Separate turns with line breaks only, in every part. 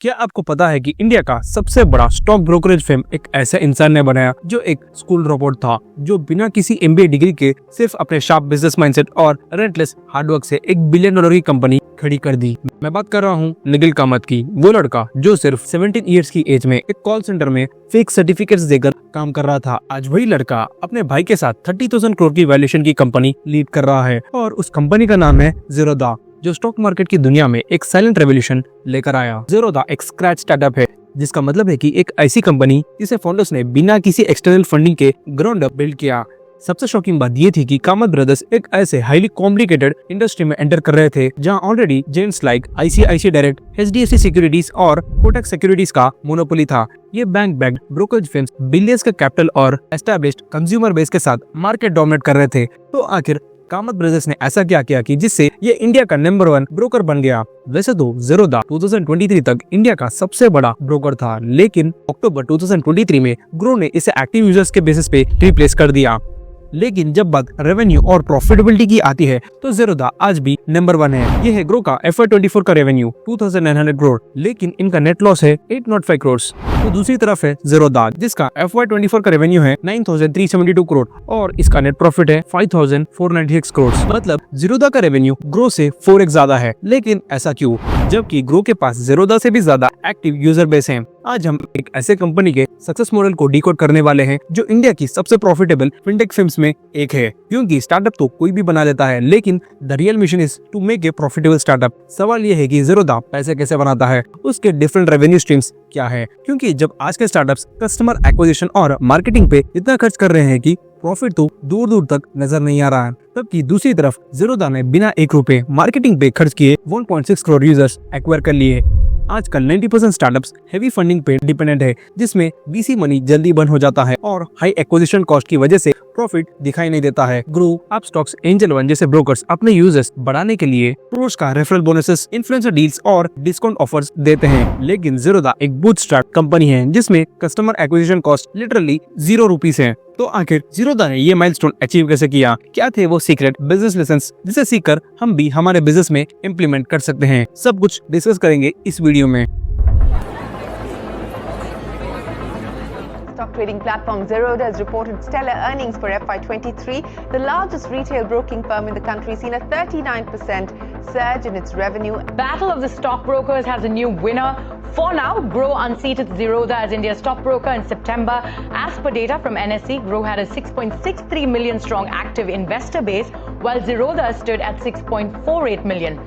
क्या आपको पता है कि इंडिया का सबसे बड़ा स्टॉक ब्रोकरेज फर्म एक ऐसे इंसान ने बनाया जो एक स्कूल ड्रॉपआउट था, जो बिना किसी एमबीए डिग्री के सिर्फ अपने शार्प बिजनेस माइंडसेट और रेंटलेस हार्डवर्क से $1 बिलियन की कंपनी खड़ी कर दी। मैं बात कर रहा हूँ निखिल कामत की, वो लड़का जो सिर्फ 17 इयर्स की एज में एक कॉल सेंटर में फेक सर्टिफिकेट्स देकर काम कर रहा था। आज वही लड़का अपने भाई के साथ 30,000 करोड़ की वैल्यूएशन की कंपनी लीड कर रहा है और उस कंपनी का नाम है ज़ीरोधा, जो स्टॉक मार्केट की दुनिया में एक साइलेंट रेवोल्यूशन लेकर आया। ज़ीरोधा एक स्क्रैच स्टार्टअप है, जिसका मतलब है कि एक ऐसी कंपनी जिसे फाउंडर्स ने बिना किसी एक्सटर्नल फंडिंग के ग्राउंड अप बिल्ड किया। सबसे शॉकिंग बात ये थी कि कामत ब्रदर्स एक ऐसे हाईली कॉम्प्लिकेटेड इंडस्ट्री में एंटर कर रहे थे जहां already gents like ICICI direct, HDFC securities और कोटक सिक्योरिटीज का मोनोपोली था। ये bank backed brokerage firms billions का कैपिटल और एस्टैब्लिश्ड कंज्यूमर बेस के साथ मार्केट डोमिनेट कर रहे थे। तो आखिर कामत ब्रदर्स ने ऐसा क्या किया कि जिससे ये इंडिया का नंबर 1 ब्रोकर बन गया। वैसे तो ज़ीरोधा 2023 तक इंडिया का सबसे बड़ा ब्रोकर था, लेकिन अक्टूबर 2023 में ग्रो ने इसे एक्टिव यूजर्स के बेसिस पे रिप्लेस कर दिया। लेकिन जब बात रेवेन्यू और प्रॉफिटेबिलिटी की आती है तो ज़ीरोधा आज भी नंबर 1 है। ये है ग्रो का FY24 का रेवेन्यू 2,900 करोड़, लेकिन इनका नेट लॉस है 805 करोड़। तो दूसरी तरफ है ज़ीरोधा, जिसका FY24 का रेवेन्यू है 9,372 करोड़ और इसका नेट प्रॉफिट है 5,496 करोड़। मतलब ज़ीरोधा का रेवेन्यू ग्रो से 4x ज्यादा है। लेकिन ऐसा क्यों, जबकि ग्रो के पास ज़ीरोधा से भी ज्यादा एक्टिव यूजर बेस है। आज हम एक ऐसे कंपनी के सक्सेस मॉडल को डिकोड करने वाले हैं जो इंडिया की सबसे प्रॉफिटेबल फिनटेक फर्म्स में एक है। क्योंकि स्टार्टअप तो कोई भी बना लेता है, लेकिन the real mission is to make a profitable startup. सवाल ये है कि ज़ीरोधा पैसे कैसे बनाता है, उसके डिफरेंट रेवेन्यू स्ट्रीम्स क्या है। क्योंकि जब आज के स्टार्टअप्स कस्टमर एक्विजिशन और मार्केटिंग पे इतना खर्च कर रहे हैं कि प्रॉफिट तो दूर दूर तक नजर नहीं आ रहा है, तबकि दूसरी तरफ ज़ीरोधा ने बिना ₹1 मार्केटिंग पे खर्च किए 1.6 करोड़ यूजर्स एक्वायर कर लिए। आजकल 90% स्टार्टअप्स हेवी फंडिंग पे डिपेंडेंट है, जिसमें वीसी मनी जल्दी बंद हो जाता है और हाई एक्विजिशन कॉस्ट की वजह से प्रॉफिट दिखाई नहीं देता है। ग्रो, अपस्टॉक्स, एंजल वन जैसे ब्रोकर्स अपने यूजर्स बढ़ाने के लिए प्रोस का रेफरल बोनसेस, इन्फ्लुएंसर डील्स और डिस्काउंट ऑफर्स देते हैं। लेकिन ज़ीरोधा एक बूटस्ट्रैप कंपनी है जिसमें कस्टमर एक्विजिशन कॉस्ट लिटरली ₹0 है। तो आखिर ज़ीरोधा ने ये माइलस्टोन अचीव कैसे किया? क्या थे वो सीक्रेट बिजनेस लेसन्स जिसे सीखकर हम भी हमारे बिजनेस में इम्प्लीमेंट कर सकते हैं? सब कुछ डिस्कस करेंगे इस वीडियो में।
Stock trading platform Zerodha has reported stellar earnings for FY23. The largest retail broking firm in the country seen a 39% surge in its revenue.
Battle of the stockbrokers has a new winner. For now, Gro unseated Zerodha as India's stockbroker in September. As per data from NSE, Gro had a 6.63 million strong active investor base, while Zerodha stood at 6.48 million.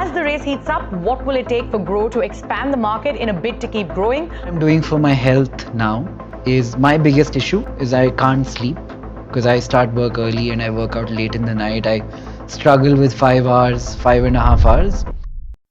As the race heats up, what will it take for Gro to expand the market in a bid to keep growing?
I'm doing for my health now is my biggest issue is I can't sleep because I start work early and I work out late in the night. I struggle with 5.5 hours.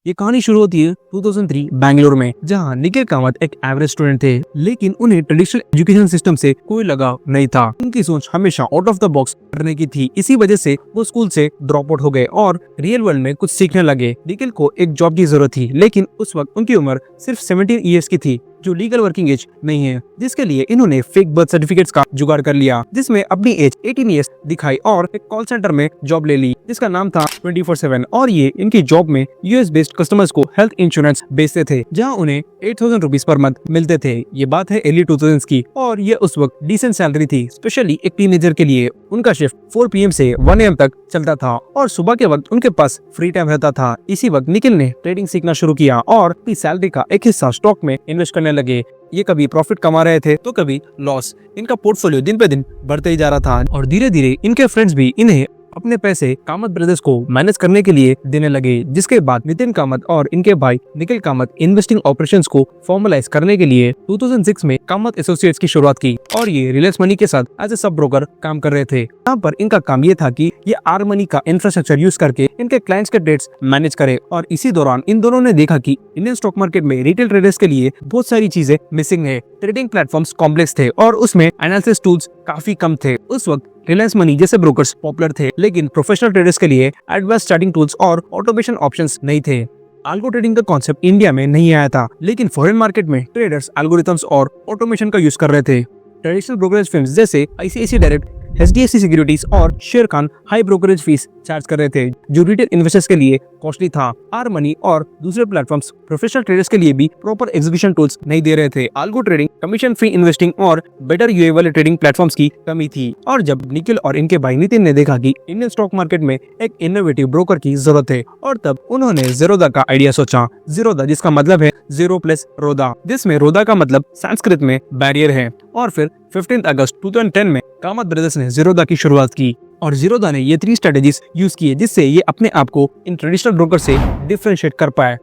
ये कहानी शुरू होती है 2003 बैंगलोर में, जहां निखिल कामत एक average student थे, लेकिन उन्हें ट्रेडिशनल एजुकेशन सिस्टम से कोई लगाव नहीं था। उनकी सोच हमेशा आउट ऑफ द बॉक्स करने की थी। इसी वजह से वो स्कूल से ड्रॉप आउट हो गए और रियल वर्ल्ड में कुछ सीखने लगे। निखिल को एक जॉब की जरूरत थी, लेकिन उस वक्त उनकी उम्र सिर्फ 17 इयर्स की थी, जो लीगल वर्किंग एज नहीं है, जिसके लिए इन्होंने फेक बर्थ सर्टिफिकेट्स का जुगाड़ कर लिया, जिसमें अपनी एज 18 इयर्स दिखाई और एक कॉल सेंटर में जॉब ले ली जिसका नाम था 24/7। और ये इनकी जॉब में यूएस बेस्ड कस्टमर्स को हेल्थ इंश्योरेंस बेचते थे, जहां उन्हें 8,000 रुपीज पर मंथ मिलते थे। ये बात है अर्ली 2000s की, और ये उस वक्त डिसेंट सैलरी थी, स्पेशली एक टीनेजर के लिए। उनका शिफ्ट 4 PM से 1 AM तक चलता था और सुबह के वक्त उनके पास फ्री टाइम रहता था। इसी वक्त निखिल ने ट्रेडिंग सीखना शुरू किया और अपनी सैलरी का एक हिस्सा स्टॉक में इन्वेस्ट करने लगे। ये कभी प्रॉफिट कमा रहे थे तो कभी लॉस। इनका पोर्टफोलियो दिन पे दिन बढ़ते ही जा रहा था और धीरे धीरे इनके फ्रेंड्स भी इन्हें अपने पैसे कामत ब्रदर्स को मैनेज करने के लिए देने लगे, जिसके बाद नितिन कामत और इनके भाई निखिल कामत इन्वेस्टिंग ऑपरेशंस को फॉर्मलाइज करने के लिए 2006 में कामत एसोसिएट्स की शुरुआत की और ये रिलायंस मनी के साथ एज ए सब ब्रोकर काम कर रहे थे। यहाँ पर इनका काम ये था कि ये आर मनी का इंफ्रास्ट्रक्चर यूज करके इनके क्लाइंट्स के ट्रेड्स मैनेज करे। और इसी दौरान इन दोनों ने देखा कि इंडियन स्टॉक मार्केट में रिटेल ट्रेडर्स के लिए बहुत सारी चीजें मिसिंग है। ट्रेडिंग प्लेटफॉर्म्स कॉम्प्लेक्स थे और उसमें एनालिसिस टूल्स काफी कम थे। उस वक्त रिलायंस मनी जैसे ब्रोकर्स पॉपुलर थे, लेकिन प्रोफेशनल ट्रेडर्स के लिए एडवांस चार्टिंग टूल्स और ऑटोमेशन ऑप्शंस नहीं थे। अल्गो ट्रेडिंग का कॉन्सेप्ट इंडिया में नहीं आया था, लेकिन फॉरेन मार्केट में ट्रेडर्स एल्गोरिथम्स और ऑटोमेशन का यूज कर रहे थे। ट्रेडिशनल ब्रोकरेज फर्म्स जैसे आईसीआईसीआई डायरेक्ट, HDFC सिक्योरिटीज और शेर Khan high brokerage fees charge कर रहे थे, जो रिटेल इन्वेस्टर्स के लिए कॉस्टली था। आर मनी और दूसरे प्लेटफॉर्म्स प्रोफेशनल ट्रेडर्स के लिए भी प्रॉपर एग्जीक्यूशन टूल्स नहीं दे रहे थे। आल्गो ट्रेडिंग, कमीशन फ्री इन्वेस्टिंग और बेटर यूए वाले ट्रेडिंग प्लेटफॉर्म्स की कमी थी। और जब निखिल और इनके भाई नितिन ने देखा कि इंडियन स्टॉक मार्केट में एक इनोवेटिव ब्रोकर की जरूरत है, और तब उन्होंने ज़ीरोधा का आइडिया सोचा। ज़ीरोधा जिसका मतलब है जीरो प्लस रोदा, जिसमें रोदा का मतलब संस्कृत में बैरियर है। और फिर 15 अगस्त 2010 में कामत ब्रदर्स ने ज़ीरोधा की शुरुआत की और ज़ीरोधा ने ये 3 स्ट्रेटेजीज यूज किए जिससे ये अपने आप को इन ट्रेडिशनल ब्रोकर से डिफरेंशिएट कर पाए।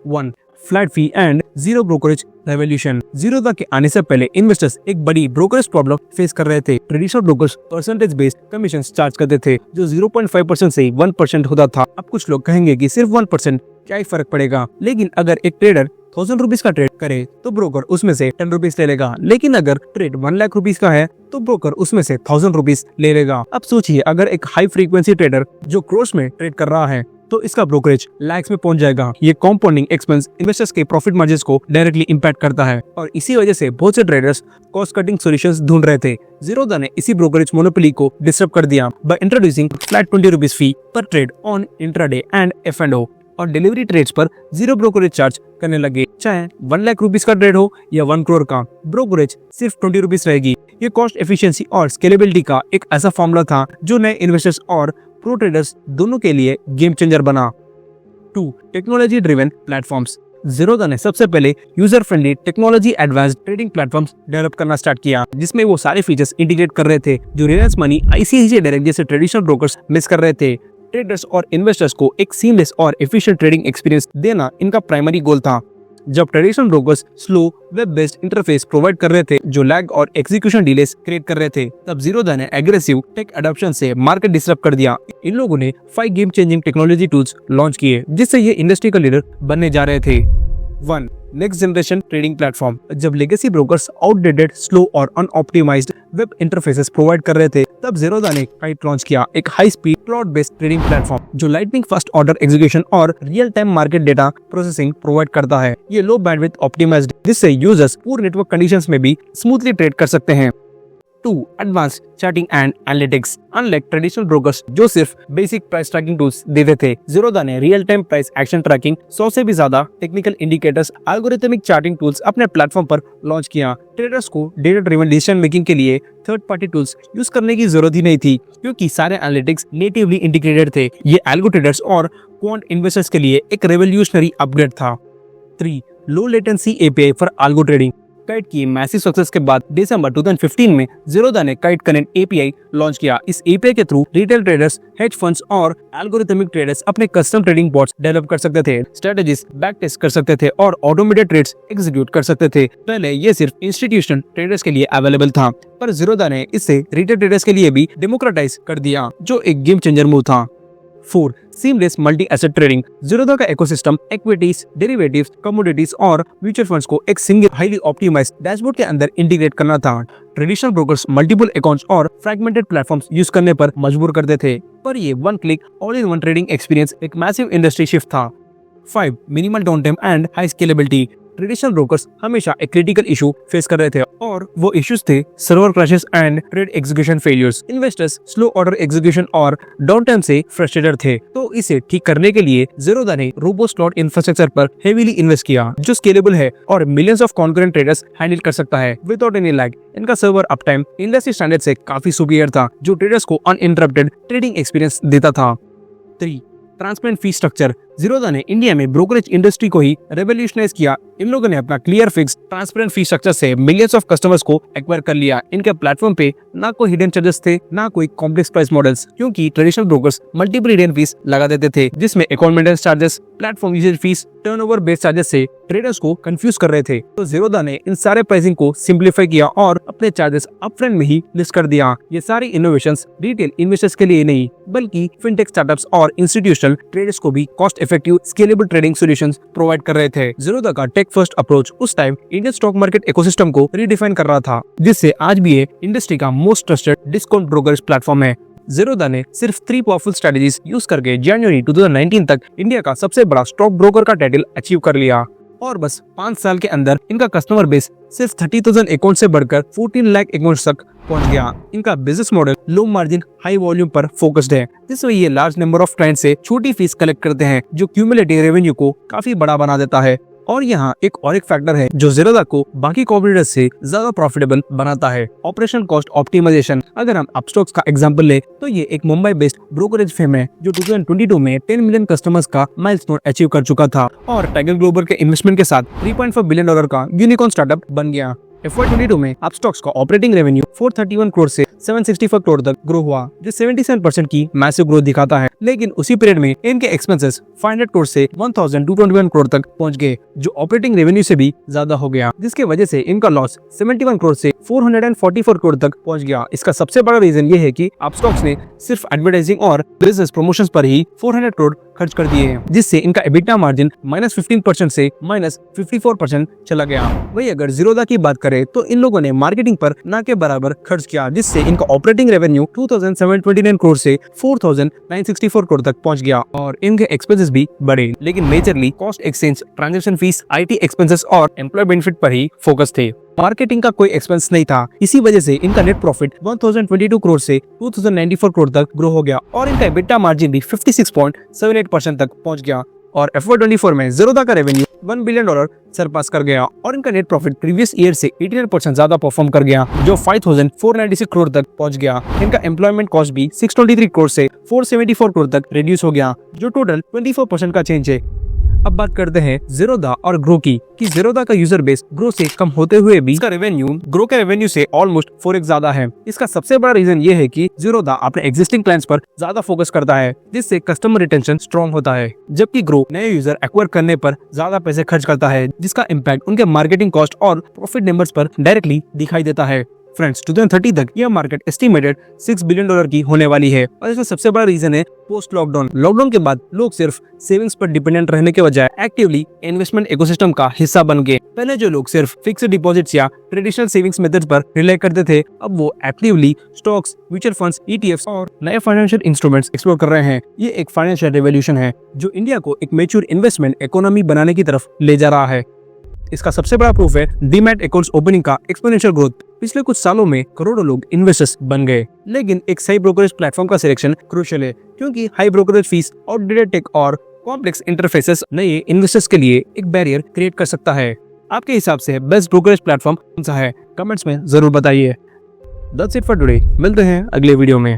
1. Flat fee and zero brokerage revolution. Zerodha के आने से पहले इन्वेस्टर्स एक बड़ी ब्रोकरेज प्रॉब्लम फेस कर रहे थे। Traditional brokers percentage based commission charge करते थे, जो 0.5% से 1% होता था। अब कुछ लोग कहेंगे कि सिर्फ 1% क्या ही फर्क पड़ेगा, लेकिन अगर एक ट्रेडर 1000 रुपीज का ट्रेड करे तो ब्रोकर उसमें से 10 रुपीज ले लेगा, लेकिन अगर ट्रेड 1 लाख रुपीज का है तो ब्रोकर उसमें से 1000 रुपीज ले लेगा। अब सोचिए, अगर एक हाई फ्रीक्वेंसी ट्रेडर जो क्रोर्स में ट्रेड कर रहा है तो इसका ब्रोकरेज लैक्स में पहुंच जाएगा। ये कॉम्पाउंडिंग एक्सपेंस इन्वेस्टर्स के प्रॉफिट मार्जिन को डायरेक्टली इंपैक्ट करता है, और इसी वजह से बहुत से ट्रेडर्स कॉस्ट कटिंग सॉल्यूशंस ढूंढ रहे थे। ज़ीरोधा ने इसी ब्रोकरेज मोनोपोली को डिस्टर्ब कर दिया बाय इंट्रोड्यूसिंग फ्लैट 20 रुपीज फी पर trade on intraday and F&O, और डिलीवरी ट्रेड्स पर जीरो ब्रोकरेज चार्ज करने लगे। चाहे 1 लाख रुपीज का ट्रेड हो या 1 करोड़ का, ब्रोकरेज सिर्फ 20 रुपीज रहेगी। ये कॉस्ट एफिशिएंसी और स्केलेबिलिटी का एक ऐसा फॉर्मूला था जो नए इन्वेस्टर्स और प्रो ट्रेडर्स दोनों के लिए गेम चेंजर बना। 2. Technology driven platforms. ज़ीरोधा ने सबसे पहले user friendly technology advanced trading platforms develop करना स्टार्ट किया, जिसमें वो सारे फीचर्स इंटीग्रेट कर रहे थे जो रिलायंस मनी, ICICI डायरेक्ट जैसे ट्रेडिशनल ब्रोकर्स मिस कर रहे थे। ट्रेडर्स और इन्वेस्टर्स को एक सीमलेस और एफिशिएंट ट्रेडिंग एक्सपीरियंस देना इनका प्राइमरी गोल था। जब traditional brokers slow web based interface provide कर रहे थे जो लैग और एग्जीक्यूशन डिलेस क्रिएट कर रहे थे, तब ज़ीरोधा ने एग्रेसिव टेक अडॉप्शन से मार्केट डिस्टर्ब कर दिया। इन लोगों ने 5 game changing technology tools launch किए जिससे ये इंडस्ट्री का लीडर बनने जा रहे थे। 1. Next generation trading platform. जब लेगेसी ब्रोकर्स आउटडेटेड, स्लो और अनऑप्टिमाइज्ड वेब इंटरफेसेस प्रोवाइड कर रहे थे, तब ज़ीरोधा ने काइट लॉन्च किया, एक high speed cloud based trading platform जो लाइटनिंग फास्ट ऑर्डर एग्जीक्यूशन और real time market data processing provide करता है। ये लो बैंडविड्थ ऑप्टिमाइज्ड, जिससे यूजर्स पुअर नेटवर्क कंडीशंस में भी स्मूथली ट्रेड कर सकते हैं। 2. Advanced charting and analytics. Unlike traditional brokers जो सिर्फ बेसिक प्राइस ट्रैकिंग टूल्स देते थे, ज़ीरोधा ने real time price action tracking, 100 से भी ज्यादा technical indicators, algorithmic charting tools अपने प्लेटफॉर्म पर लॉन्च किया। ट्रेडर्स को डेटा ड्रिवन डिसीजन मेकिंग के लिए थर्ड पार्टी टूल्स यूज करने की जरूरत ही नहीं थी, क्योंकि सारे एनालिटिक्स नेटिवली इंटीग्रेटेड थे। ये एल्गो ट्रेडर्स और क्वांट इन्वेस्टर्स के लिए एक रेवोल्यूशनरी अपग्रेड था। 3. Low latency API for algo trading. Kite की मैसिव सक्सेस के बाद दिसंबर 2015 में ज़ीरोधा ने काइट कनेक्ट API लॉन्च किया। इस API के through retail traders, hedge funds और एल्गोरिथमिक ट्रेडर्स अपने कस्टम ट्रेडिंग बॉट्स डेवलप कर सकते थे, स्ट्रेटजीज बैक टेस्ट कर सकते थे और ऑटोमेटेड ट्रेड्स एग्जीक्यूट कर सकते थे। पहले ये सिर्फ इंस्टीट्यूशनल ट्रेडर्स के लिए अवेलेबल था, पर ज़ीरोधा ने इसे रिटेल ट्रेडर्स के लिए भी डेमोक्रेटाइज कर दिया, जो एक गेम चेंजर मूव था। 4. Seamless multi asset trading. Zerodha का इकोसिस्टम इक्विटीज, डेरिवेटिव्स, कमोडिटीज और म्यूचुअल फंड्स को एक सिंगल हाईली ऑप्टिमाइज्ड डैशबोर्ड के अंदर इंटीग्रेट करना था। ट्रेडिशनल ब्रोकर्स मल्टीपल अकाउंट्स और फ्रैगमेंटेड प्लेटफॉर्म्स यूज करने पर मजबूर करते थे, पर ये 1 click all in 1 trading experience एक मैसिव इंडस्ट्री शिफ्ट था। 5. Minimal down time and high scalability. Traditional brokers हमेशा एक क्रिटिकल इशू फेस कर रहे थे, और वो इश्यूज थे server crashes and trade execution failures. Investors slow order execution और डाउन टाइम से फ्रस्ट्रेटेड थे, तो इसे ठीक करने के लिए ज़ीरोधा ने रोबोस्ट क्लाउड इंफ्रास्ट्रक्चर पर हेवीली इन्वेस्ट किया, जो स्केलेबल है और millions of concurrent traders handle कर सकता है विदाउट एनी लैग। इनका सर्वर अपटाइम इंडस्ट्री स्टैंडर्ड से काफी सुपीरियर था, जो ट्रेडर्स को अनइंटरप्टेड ट्रेडिंग एक्सपीरियंस देता था। 3. Transparent fee structure. ज़ीरोधा ने इंडिया में ब्रोकरेज इंडस्ट्री को ही रेवोल्यूशनाइज किया। इन लोगों ने अपना clear fix transparent fee structure से मिलियंस ऑफ कस्टमर्स को एक्वायर कर लिया। इनके प्लेटफॉर्म पे ना कोई हिडन चार्जेस थे, ना कोई कॉम्प्लेक्स प्राइस मॉडल्स, क्योंकि traditional brokers multiple hidden fees लगा देते थे, जिसमें account maintenance charges, platform usage fees, turnover based charges से ट्रेडर्स को कंफ्यूज कर रहे थे। तो ज़ीरोधा ने इन सारे प्राइसिंग को सिंप्लीफाई किया और अपने चार्जेस अपफ्रंट में ही लिस्ट कर दिया। ये सारी इनोवेशंस रिटेल इन्वेस्टर्स के लिए नहीं, बल्कि फिनटेक स्टार्टअप्स और इंस्टीट्यूशनल ट्रेडर्स को भी cost effective scalable trading solutions provide कर रहे थे। ज़ीरोधा का टेक फर्स्ट अप्रोच उस time Indian stock market ecosystem को रीडिफाइन कर रहा था, जिससे आज भी ये इंडस्ट्री का most trusted discount brokerage platform है। ज़ीरोधा ने सिर्फ 3 पावरफुल स्ट्रेटजीज यूज करके जनवरी 2019 तक इंडिया का सबसे बड़ा स्टॉक ब्रोकर का टाइटल अचीव कर लिया, और बस 5 साल के अंदर इनका कस्टमर बेस सिर्फ 30,000 अकाउंट से बढ़कर 14 लाख अकाउंट तक पहुंच गया। इनका business model low margin high volume पर फोकस्ड है, जिसमें ये लार्ज नंबर ऑफ क्लाइंट से छोटी फीस कलेक्ट करते हैं, जो क्यूमुलेटिव रेवेन्यू को काफी बड़ा बना देता है। और यहाँ एक और एक फैक्टर है जो ज़ीरोधा को बाकी कॉम्पिटिटर्स से ज्यादा प्रॉफिटेबल बनाता है, ऑपरेशन कॉस्ट ऑप्टिमाइजेशन। अगर हम अपस्टॉक्स का एग्जांपल ले तो ये एक मुंबई बेस्ड ब्रोकरेज फर्म है जो 2022 में 10 मिलियन कस्टमर्स का माइलस्टोन अचीव कर चुका था और टाइगर ग्लोबल के इन्वेस्टमेंट के साथ $3.5 बिलियन का यूनिकॉर्न स्टार्टअप बन गया। FY22 में अपस्टॉक्स का ऑपरेटिंग रेवेन्यू 431 करोड़ से 765 करोड़ तक ग्रो हुआ, जो 77% की मैसिव ग्रोथ दिखाता है। लेकिन उसी पीरियड में इनके एक्सपेंसेस 500 करोड़ से 1221 करोड़ तक पहुंच गए, जो ऑपरेटिंग रेवेन्यू से भी ज्यादा हो गया, जिसके वजह से इनका लॉस 71 करोड़ से 444 करोड़ तक पहुंच गया। इसका सबसे बड़ा रीजन ये है कि अपस्टॉक्स ने सिर्फ एडवर्टाइजिंग और बिजनेस प्रमोशंस पर ही 400 करोड़ खर्च कर दिए हैं, जिससे इनका EBITDA मार्जिन -15% से -54% चला गया। वही अगर ज़ीरोधा की बात करें तो इन लोगों ने मार्केटिंग पर ना के बराबर खर्च किया, जिससे इनका ऑपरेटिंग रेवेन्यू 2729 करोड़ से 4964 करोड़ तक पहुंच गया और इनके एक्सपेंसेस भी बढ़े, लेकिन majorly cost exchange, transaction fees, IT expenses और एम्प्लॉय बेनिफिट पर ही फोकस थे। मार्केटिंग का कोई एक्सपेंस नहीं था। इसी वजह से इनका नेट प्रॉफिट 1022 करोड़ से 2094 करोड़ तक ग्रो हो गया और इनका EBITDA मार्जिन भी 56.78% तक पहुंच गया। और FY24 में ज़ीरोधा का रेवेन्यू $1 बिलियन सरपास कर गया और इनका नेट प्रॉफिट प्रीवियस ईयर से 89% ज्यादा परफॉर्म कर गया, जो 5496 करोड़ तक पहुंच गया। इनका एम्प्लॉयमेंट कॉस्ट भी 623 करोड़ से 474 करोड़ तक रिड्यूस हो गया, जो टोटल 24% का चेंज है। अब बात करते हैं ज़ीरोधा और ग्रो की, कि ज़ीरोधा का यूजर बेस ग्रो से कम होते हुए भी इसका रेवेन्यू ग्रो के रेवेन्यू से ऑलमोस्ट 4x ज्यादा है। इसका सबसे बड़ा रीजन ये है कि ज़ीरोधा अपने एग्जिस्टिंग क्लाइंट्स पर ज्यादा फोकस करता है, जिससे कस्टमर रिटेंशन स्ट्रॉन्ग होता है, जबकि ग्रो नए यूजर एक्वायर करने पर ज्यादा पैसे खर्च करता है, जिसका इम्पैक्ट उनके मार्केटिंग कॉस्ट और प्रॉफिट नंबर्स पर डायरेक्टली दिखाई देता है। फ्रेंड्स, 2030 तक यह मार्केट एस्टिमेटेड $6 बिलियन की होने वाली है और इसका सबसे बड़ा रीजन है पोस्ट लॉकडाउन। लॉकडाउन के बाद लोग सिर्फ सेविंग्स पर डिपेंडेंट रहने के बजाय एक्टिवली इन्वेस्टमेंट इकोसिस्टम का हिस्सा बन गए। पहले जो लोग सिर्फ फिक्स्ड डिपॉजिट्स या ट्रेडिशनल सेविंग्स मेथड्स पर रिलाई करते थे, अब वो actively stocks, mutual funds, ETFs और नए फाइनेंशियल इंस्ट्रूमेंट्स एक्सप्लोर कर रहे हैं। ये एक फाइनेंशियल रेवोल्यूशन है जो इंडिया को एक मैच्योर इन्वेस्टमेंट इकोनॉमी बनाने की तरफ ले जा रहा है। इसका सबसे बड़ा प्रूफ है डीमैट अकाउंट्स ओपनिंग का एक्सपोनेंशियल ग्रोथ। पिछले कुछ सालों में करोड़ों लोग इन्वेस्टर्स बन गए, लेकिन एक सही ब्रोकरेज प्लेटफॉर्म का सिलेक्शन क्रूशियल है, क्योंकि high brokerage fees, outdated tech और कॉम्प्लेक्स इंटरफेसेस नए इन्वेस्टर्स के लिए एक बैरियर क्रिएट कर सकता है। आपके हिसाब से बेस्ट ब्रोकरेज प्लेटफॉर्म कौन सा है? कमेंट्स में जरूर बताइए। That's it for today। मिलते हैं अगले वीडियो में।